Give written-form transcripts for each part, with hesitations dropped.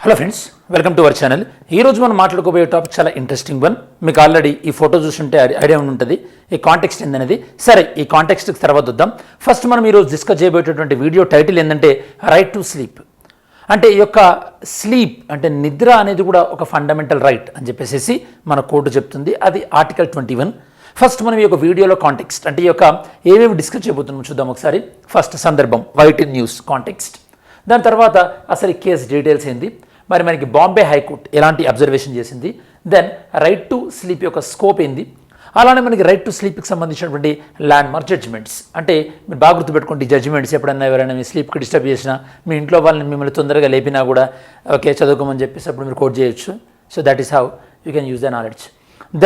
Hello friends, welcome to our channel. ఈరోజు మనం మాట్లాడుకోబోయే topic చాలా ఇంట్రెస్టింగ్ వన్. మీకు ఆల్రెడీ ఈ ఫోటో చూస్తుంటే ఐడియా ఉంటుంది ఈ కాంటెక్స్ట్ ఏందనేది. సరే, ఈ కాంటెక్స్ట్కి తర్వాత వద్దాం. ఫస్ట్ మనం ఈరోజు డిస్కస్ చేయబోయేటటువంటి వీడియో టైటిల్ ఏంటంటే రైట్ టు స్లీప్. అంటే ఈ యొక్క స్లీప్ అంటే నిద్ర అనేది కూడా ఒక ఫండమెంటల్ రైట్ అని చెప్పేసి మన కోర్టు చెప్తుంది. అది ఆర్టికల్ 21. ఫస్ట్ మనం ఈ యొక్క వీడియోలో కాంటెక్స్ట్ అంటే ఈ యొక్క ఏమేమి డిస్కస్ చేయబోతున్నాం చూద్దాం ఒకసారి. ఫస్ట్ సందర్భం, వైట్ న్యూస్ కాంటెక్స్ట్. దాని తర్వాత అసలు ఈ కేసు డీటెయిల్స్ ఏంది, మరి మనకి బాంబే హైకోర్టు ఎలాంటి అబ్జర్వేషన్ చేసింది, దెన్ రైట్ టు స్లీప్ యొక్క స్కోప్ ఏంది, అలానే మనకి రైట్ టు స్లీప్కి సంబంధించినటువంటి ల్యాండ్ మార్క్ జడ్జిమెంట్స్. అంటే మీరు బాగా గుర్తుపెట్టుకోండి, జడ్జిమెంట్స్ ఎప్పుడన్నా ఎవరైనా మీ స్లీప్కి డిస్టర్బ్ చేసినా, మీ ఇంట్లో వాళ్ళని మిమ్మల్ని తొందరగా లేపినా కూడా ఓకే చదువుకోమని చెప్పేసి అప్పుడు మీరు కోట్ చేయొచ్చు. So that is how you can use the knowledge.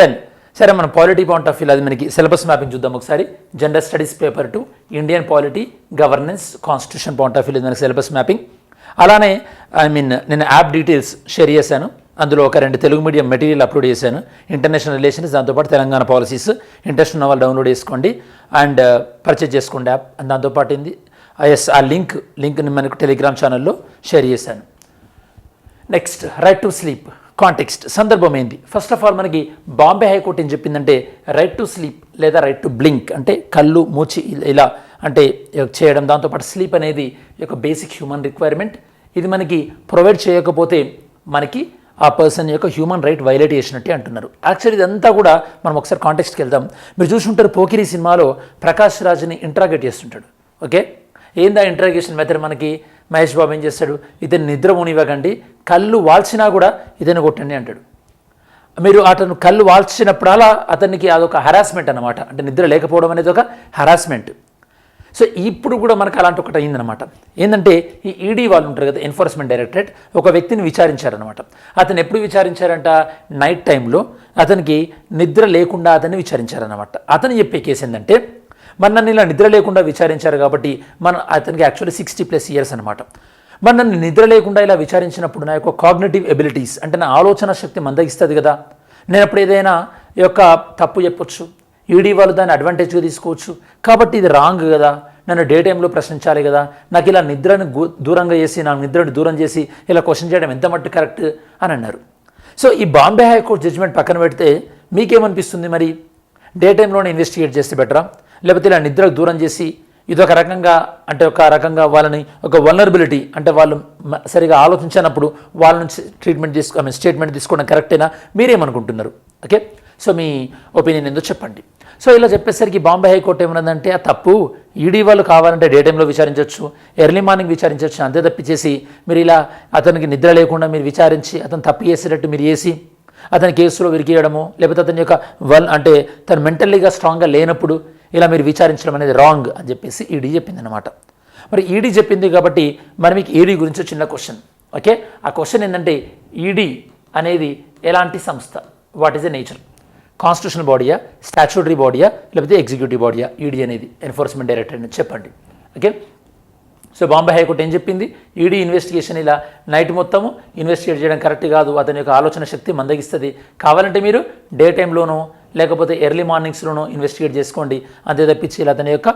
Then సరే, మనం పాలిటీ పాయింట్ ఆఫ్ వ్యూ అది మనకి సిలబస్ మ్యాపింగ్ చూద్దాం ఒకసారి. General studies paper 2 Indian polity governance constitution point of view మనకి సిలబస్ మ్యాపింగ్. అలానే నేను యాప్ డీటెయిల్స్ షేర్ చేశాను. అందులో ఒక 2 తెలుగు మీడియం మెటీరియల్ అప్లోడ్ చేశాను. ఇంటర్నేషనల్ రిలేషన్స్, దాంతోపాటు తెలంగాణ పాలసీస్. ఇంట్రెస్ట్ ఉన్న వాళ్ళు డౌన్లోడ్ చేసుకోండి అండ్ పర్చేజ్ చేసుకోండి యాప్. దాంతోపాటు ఏంది ఆ లింక్ని మనకు టెలిగ్రామ్ ఛానల్లో షేర్ చేశాను. Next right to sleep context, సందర్భం ఏంది. ఫస్ట్ ఆఫ్ ఆల్ మనకి బాంబే హైకోర్టు ఏం చెప్పిందంటే రైట్ టు స్లీప్ లేదా రైట్ టు బ్లింక్ అంటే కళ్ళు మూచి ఇలా అంటే చేయడం, దాంతోపాటు స్లీప్ అనేది ఒక బేసిక్ హ్యూమన్ రిక్వైర్మెంట్. ఇది మనకి ప్రొవైడ్ చేయకపోతే మనకి ఆ పర్సన్ యొక్క హ్యూమన్ రైట్ వైలేట్ చేసినట్టే అంటున్నారు. యాక్చువల్లీ ఇదంతా కూడా మనం ఒకసారి కాంటెక్స్ట్కి వెళ్దాం. మీరు చూసుంటారు పోకిరి సినిమాలో ప్రకాష్ రాజ్ని ఇంట్రాగేట్ చేస్తుంటాడు. ఓకే, ఏందా ఇంట్రాగేషన్ మెథడ్, మనకి మహేష్ బాబు ఏం చేస్తాడు, ఇతను నిద్ర పోనివ్వకండి, కళ్ళు వాల్చినా కూడా ఇతను కొట్టండి అంటాడు. మీరు అతను కళ్ళు వాల్చినప్పుడల్లా అతనికి అదొక హరాస్మెంట్ అనమాట. అంటే నిద్ర లేకపోవడం అనేది ఒక హరాస్మెంట్. సో ఇప్పుడు కూడా మనకు అలాంటి ఒకటి అయిందనమాట. ఏంటంటే ఈ ఈడీ వాళ్ళు ఉంటారు కదా, ఎన్ఫోర్స్మెంట్ డైరెక్టరేట్, ఒక వ్యక్తిని విచారించారనమాట. అతను ఎప్పుడు విచారించారంట, నైట్ టైంలో అతనికి నిద్ర లేకుండా అతన్ని విచారించారనమాట. అతను చెప్పే కేసు ఏంటంటే, మరి నన్ను ఇలా నిద్ర లేకుండా విచారించారు కాబట్టి అతనికి యాక్చువల్లీ 60+ ఇయర్స్ అనమాట. మరి నన్ను నిద్ర లేకుండా ఇలా విచారించినప్పుడు నా యొక్క కాగ్నిటివ్ ఎబిలిటీస్ అంటే నా ఆలోచన శక్తి మందగిస్తుంది కదా, నేను అప్పుడు ఏదైనా ఈ యొక్క తప్పు చెప్పొచ్చు, ఈడీ వాళ్ళు దాన్ని అడ్వాంటేజ్గా తీసుకోవచ్చు. కాబట్టి ఇది రాంగ్ కదా, నన్ను డే టైంలో ప్రశ్నించాలి కదా, నాకు ఇలా నిద్రను దూరంగా చేసి నా నిద్రను దూరం చేసి ఇలా క్వశ్చన్ చేయడం ఎంత మట్టు కరెక్ట్ అని అన్నారు. సో ఈ బాంబే హైకోర్టు జడ్జిమెంట్ పక్కన పెడితే మీకేమనిపిస్తుంది, మరి డే టైంలోనే ఇన్వెస్టిగేట్ చేస్తే బెటరా, లేకపోతే ఇలా నిద్రకు దూరం చేసి ఇదొక రకంగా అంటే ఒక రకంగా వాళ్ళని ఒక వల్నరబిలిటీ అంటే వాళ్ళు సరిగా ఆలోచించినప్పుడు వాళ్ళ నుంచి స్టేట్మెంట్ తీసుకోవడం కరెక్టేనా, మీరేమనుకుంటున్నారు? ఓకే, సో మీ ఒపీనియన్ ఏందో చెప్పండి. సో ఇలా చెప్పేసరికి బాంబే హైకోర్టు ఏమన్నదంటే ఆ తప్పు, ఈడీ వాళ్ళు కావాలంటే డే టైంలో విచారించవచ్చు, ఎర్లీ మార్నింగ్ విచారించవచ్చు, అంతే తప్పించేసి మీరు ఇలా అతనికి నిద్ర లేకుండా మీరు విచారించి అతను తప్పు చేసేటట్టు మీరు చేసి అతని కేసులో విరికేయడము, లేకపోతే అతని యొక్క అంటే తను మెంటల్లీగా స్ట్రాంగ్గా లేనప్పుడు ఇలా మీరు విచారించడం అనేది రాంగ్ అని చెప్పేసి ఈడీ చెప్పింది అనమాట. మరి ఈడీ చెప్పింది కాబట్టి మరి మీకు ఈడీ గురించి చిన్న క్వశ్చన్. ఓకే, ఆ క్వశ్చన్ ఏంటంటే ఈడీ అనేది ఎలాంటి సంస్థ, what is a nature, constitutional బాడీయా, స్టాచ్యూటరీ బాడీయా, లేకపోతే ఎగ్జిక్యూటివ్ బాడీయా ఈడీ అనేది, ఎన్ఫోర్స్మెంట్ డైరెక్టరేట్ అని చెప్పండి. ఓకే, సో బాంబే హైకోర్టు ఏం చెప్పింది, ఈడీ ఇన్వెస్టిగేషన్ ఇలా నైట్ మొత్తము ఇన్వెస్టిగేట్ చేయడం కరెక్ట్ కాదు, అతని యొక్క ఆలోచన శక్తి మందగిస్తుంది, కావాలంటే మీరు డే టైంలోనో లేకపోతే ఎర్లీ మార్నింగ్స్లోనో ఇన్వెస్టిగేట్ చేసుకోండి, అంతే తప్పించి ఇలా అతని యొక్క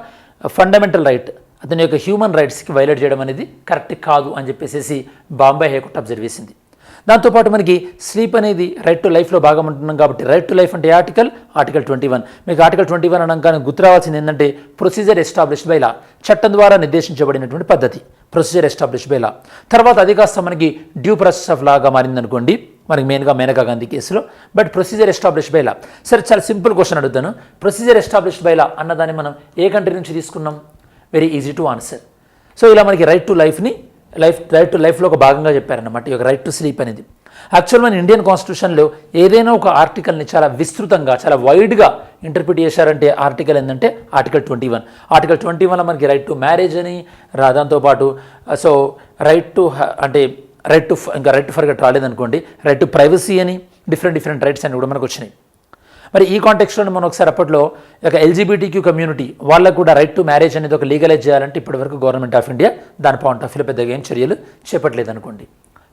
ఫండమెంటల్ రైట్ అతని యొక్క హ్యూమన్ రైట్స్కి వైలేట్ చేయడం అనేది కరెక్ట్ కాదు అని చెప్పేసి బాంబే హైకోర్టు అబ్జర్వ్ చేసింది. దాంతోపాటు మనకి స్లీప్ అనేది రైట్ టు లైఫ్లో భాగం ఉంటున్నాం కాబట్టి రైట్ టు లైఫ్ అంటే ఆర్టికల్ 21. మీకు ఆర్టికల్ 21 అనగానే గుర్తు రావాల్సింది ఏంటంటే ప్రొసీజర్ ఎస్టాబ్లిష్డ్ బై లా, చట్టం ద్వారా నిర్దేశించబడినటువంటి పద్ధతి, ప్రొసీజర్ ఎస్టాబ్లిష్డ్ బై లా. తర్వాత అది కాస్త మనకి డ్యూ ప్రాసెస్ ఆఫ్ లాగా మారిందనుకోండి, మనకి మెయిన్గా మేనకా గాంధీ కేసులో. But procedure established by law. సరే, చాలా సింపుల్ క్వశ్చన్ అడుగుతాను, ప్రొసీజర్ ఎస్టాబ్లిష్డ్ బై లా అన్నదాన్ని మనం ఏ కంట్రీ నుంచి తీసుకున్నాం? Very easy to answer. So ఇలా మనకి రైట్ టు లైఫ్లో ఒక భాగంగా చెప్పారన్నమాట ఈ యొక్క రైట్ టు స్లీప్ అనేది. యాక్చువల్ మన ఇండియన్ కాన్స్టిట్యూషన్లో ఏదైనా ఒక ఆర్టికల్ని చాలా విస్తృతంగా చాలా వైడ్గా ఇంటర్ప్రిట్ చేశారంటే ఆర్టికల్ ఏంటంటే ఆర్టికల్ 21. ఆర్టికల్ 21లో మనకి రైట్ టు మ్యారేజ్ అని దాంతోపాటు సో రైట్ టు అంటే రైట్ టు ఫర్గెట్ రాలేదనుకోండి, రైట్ టు ప్రైవసీ అని డిఫరెంట్ రైట్స్ అని కూడా మనకు వచ్చినాయి. మరి ఈ కాంటెక్స్ట్లో మనం ఒకసారి అప్పట్లో ఒక ఎల్జీబీటీక్యూ కమ్యూనిటీ వాళ్ళకు కూడా రైట్ టు మ్యారేజ్ అనేది ఒక లీగలైజ్ చేయాలంటే ఇప్పటివరకు గవర్నమెంట్ ఆఫ్ ఇండియా దాని పాయింట్ ఆఫ్ వ్యూలో పెద్దగా ఏం చర్యలు చేపట్టలేదు అనుకోండి.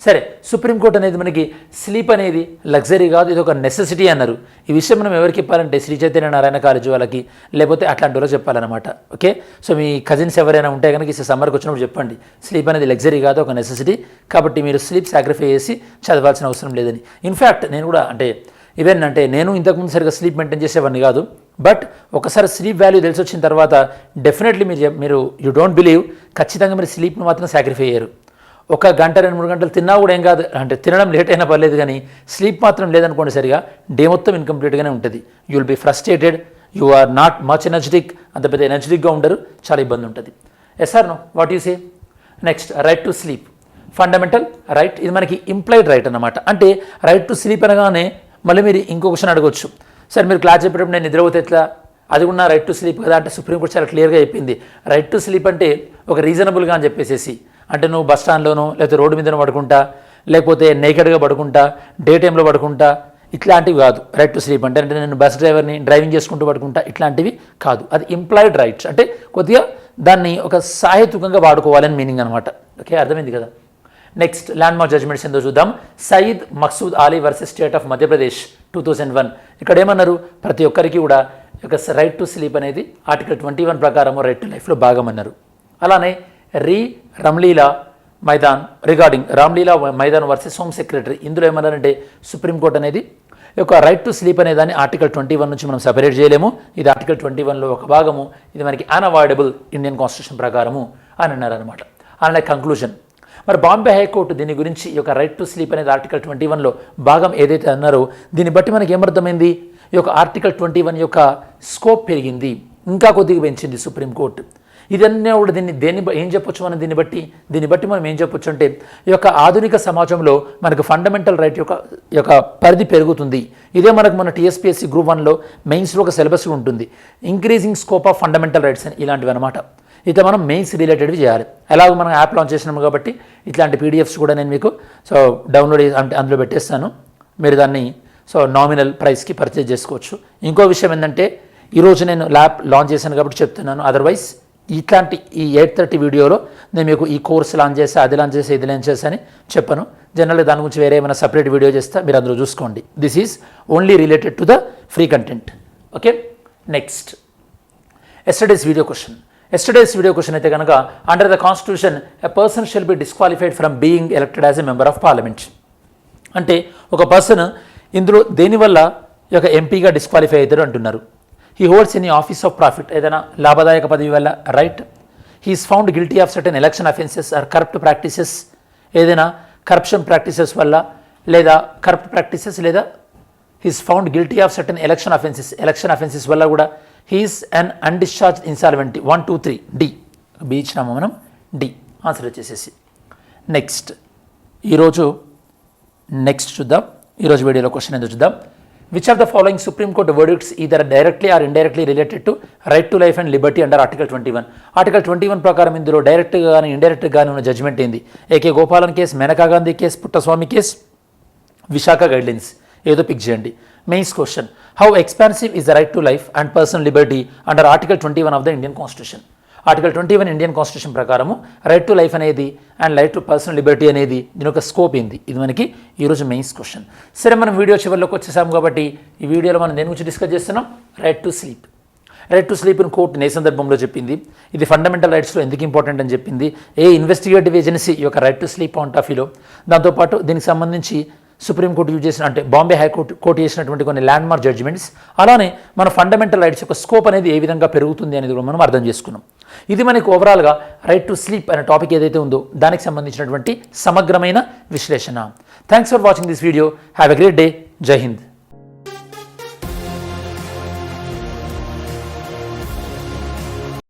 సరే, సుప్రీంకోర్టు అనేది మనకి స్లీప్ అనేది లగ్జరీ కాదు, ఇది ఒక నెసెసిటీ అన్నారు. ఈ విషయం మనం ఎవరికి చెప్పాలంటే శ్రీ చైతన్య నారాయణ కాలేజ్ వాళ్ళకి, లేకపోతే అట్లాంటి వాళ్ళకి చెప్పాలన్నమాట. ఓకే, సో మీ కజిన్స్ ఎవరైనా ఉంటే కనుక ఈ సమ్మర్కి వచ్చినప్పుడు చెప్పండి, స్లీప్ అనేది లగ్జరీ కాదు, ఒక నెసెసిటీ, కాబట్టి మీరు స్లీప్ సాక్రిఫై చేసి చదవాల్సిన అవసరం లేదని. ఇన్ఫ్యాక్ట్ నేను కూడా ఈవెన్ నేను ఇంతకుముందు సరిగా స్లీప్ మెయింటైన్ చేసేవాడిని కాదు, బట్ ఒకసారి స్లీప్ వాల్యూ తెలిసి వచ్చిన తర్వాత డెఫినెట్లీ మీరు యూ డోంట్ బిలీవ్, ఖచ్చితంగా మీరు స్లీప్ని మాత్రం సాక్రిఫై అయ్యారు. 1 గంట 2-3 గంటలు తిన్నా కూడా ఏం కాదు, తినడం లేట్ అయినా పర్లేదు, కానీ స్లీప్ మాత్రం లేదనుకోండి సరిగా డే మొత్తం ఇన్కంప్లీట్గానే ఉంటుంది. You will be frustrated, you are not much energetic, అంత పెద్ద ఎనర్జెటిక్గా ఉండరు, చాలా ఇబ్బంది ఉంటుంది. Yes or no, what you say? Next, right to sleep, fundamental right, ఇది మనకి ఇంప్లైడ్ రైట్ అన్నమాట. అంటే రైట్ టు స్లీప్ అనగానే మళ్ళీ మీరు ఇంకో క్వశ్చన్ అడగవచ్చు, సార్ మీరు క్లాస్ చెప్పేటప్పుడు నేను నిద్రపోతే ఎట్లా, అది కూడా రైట్ టు స్లీప్ కదా అంటే సుప్రీంకోర్టు చాలా క్లియర్గా చెప్పింది, రైట్ టు స్లీప్ అంటే ఒక రీజనబుల్గా అని చెప్పేసి, అంటే నువ్వు బస్ స్టాండ్లోనో లేకపోతే రోడ్డు మీదనో పడుకుంటా, లేకపోతే నేకెడ్గా పడుకుంటా, డే టైంలో పడుకుంటా, ఇట్లాంటివి కాదు రైట్ టు స్లీప్ అంటే. నేను బస్ డ్రైవర్ని డ్రైవింగ్ చేసుకుంటూ పడుకుంటా, ఇట్లాంటివి కాదు. అది ఇంప్లాయిడ్ రైట్స్, అంటే కొద్దిగా దాన్ని ఒక సాహిత్యకంగా వాడుకోవాలని మీనింగ్ అనమాట. ఓకే, అర్థమైంది కదా. నెక్స్ట్, ల్యాండ్ మార్క్ జడ్జ్మెంట్స్ ఏందో చూద్దాం. Sayeed Maqsood Ali versus state of Madhya Pradesh 2001. ఇక్కడ ఏమన్నారు, ప్రతి ఒక్కరికి కూడా ఒక రైట్ టు స్లీప్ అనేది ఆర్టికల్ 21 ప్రకారం రైట్ టు లైఫ్లో భాగం అన్నారు. అలానే Ramlila Maidan regarding Ramlila Maidan versus home secretary, ఇందులో ఏమన్నారంటే సుప్రీంకోర్టు అనేది ఒక రైట్ టు స్లీప్ అనే దాన్ని ఆర్టికల్ 21 నుంచి మనం సెపరేట్ చేయలేము, ఇది ఆర్టికల్ 21లో ఒక భాగము, ఇది మనకి అన్అవాయిడబుల్ ఇండియన్ కాన్స్టిట్యూషన్ ప్రకారము అని అన్నారనమాట. అలానే కంక్లూజన్, మరి బాంబే హైకోర్టు దీని గురించి ఈ యొక్క రైట్ టు స్లీప్ అనేది ఆర్టికల్ 21లో భాగం ఏదైతే అన్నారో దీన్ని బట్టి మనకి ఏమర్థమైంది, ఈ యొక్క ఆర్టికల్ 21 యొక్క స్కోప్ పెరిగింది, ఇంకా కొద్దిగా పెంచింది సుప్రీంకోర్టు. ఇదన్నీ కూడా దేన్ని ఏం చెప్పొచ్చు మనం దీన్ని బట్టి మనం ఏం చెప్పొచ్చు అంటే, ఈ యొక్క ఆధునిక సమాజంలో మనకు ఫండమెంటల్ రైట్ యొక్క పరిధి పెరుగుతుంది. ఇదే మనకు మన టీఎస్పీఎస్సీ గ్రూప్ 1లో మెయిన్స్లో ఒక సిలబస్ ఉంటుంది, increasing scope of fundamental rights అని, ఇలాంటివి అనమాట. ఇట్లా మనం మెయిన్స్ రిలేటెడ్వి చేయాలి. అలాగే మనం యాప్ లాంచ్ చేసినాము కాబట్టి ఇట్లాంటి పీడిఎఫ్స్ కూడా నేను మీకు డౌన్లోడ్ అంటే అందులో పెట్టేస్తాను, మీరు దాన్ని నామినల్ ప్రైస్కి పర్చేజ్ చేసుకోవచ్చు. ఇంకో విషయం ఏంటంటే, ఈరోజు నేను ల్యాబ్ లాంచ్ చేశాను కాబట్టి చెప్తున్నాను, అదర్వైజ్ ఇట్లాంటి ఈ 8:30 వీడియోలో నేను మీకు ఈ కోర్స్ లాంచ్ చేసి అది లాంచ్ చేసి ఇది లాంచ్ చేసి అని చెప్పను. జనరల్గా దాని గురించి వేరే ఏమైనా సపరేట్ వీడియో చేస్తే మీరు అందులో చూసుకోండి. This is only related to the free content. Okay, next, yesterday's video question అయితే కనుక, under the constitution a person shall be disqualified from being elected as a member of parliament. అంటే ఒక person ఇందులో దేనివల్ల ఈ యొక్క ఎంపీగా డిస్క్వాలిఫై అవుతారు అంటున్నారు. He holds any office of profit, ఏదైనా లాభదాయక పదవి వల్ల, right. He is found guilty of certain election offences or corrupt practices, ఏదైనా కరప్షన్ ప్రాక్టీసెస్ వల్ల లేదా కరప్ట్ ప్రాక్టీసెస్, లేదా he is found guilty of certain election offences వల్ల కూడా he is un undischarged insolvent. 1, 2, 3 D, B ఇచ్చినాము మనం, డి ఆన్సర్ వచ్చేసేసి. Next చూద్దాం, ఈరోజు వీడియోలో క్వశ్చన్ ఎందుకు చూద్దాం. Which of the following supreme court verdicts either directly or indirectly related to right to life and liberty under article 21. Article 21 ప్రకారం ఇందులో డైరెక్ట్గా కానీ ఇండైరెక్ట్గా కానీ ఉన్న జడ్జ్మెంట్ ఏంది? AK Gopalan case, Maneka Gandhi case, Puttaswamy case, Vishakha guidelines, ఏదో పిక్ చేయండి. Mains question, how expansive is the right to life and personal liberty under article 21 of the Indian constitution. Article 21 Indian constitution ప్రకారము రైట్ టు లైఫ్ అనేది and right to personal liberty అనేది దీని యొక్క scope ఏంది? ఇది మనకి ఈరోజు మెయిన్స్ క్వశ్చన్. సరే, మనం వీడియో చివరిలోకి వచ్చేసాము కాబట్టి ఈ వీడియోలో మనం దేని గురించి డిస్కస్ చేస్తున్నాం? Right to sleep. Right to sleep in court ఏ సందర్భంలో చెప్పింది, ఇది ఫండమెంటల్ రైట్స్లో ఎందుకు ఇంపార్టెంట్ అని చెప్పింది, ఏ ఇన్వెస్టిగేటివ్ ఏజెన్సీ ఈ యొక్క right to sleep point of వ్యూలో, దాంతోపాటు దీనికి సంబంధించి సుప్రీంకోర్టు యూజ్ చేసిన అంటే బాంబే హైకోర్టు చేసినటువంటి కొన్ని ల్యాండ్ మార్క్ జడ్జ్మెంట్స్, అలానే మన ఫండమెంటల్ రైట్స్ యొక్క స్కోప్ అనేది ఏ విధంగా పెరుగుతుంది అనేది కూడా మనం అర్థం చేసుకున్నాం. ఇది మనకి ఓవరాల్గా రైట్ టు స్లీప్ అనే టాపిక్ ఏదైతే ఉందో దానికి సంబంధించినటువంటి సమగ్రమైన విశ్లేషణ. Thanks for watching this video. Have a great day. జై హింద్.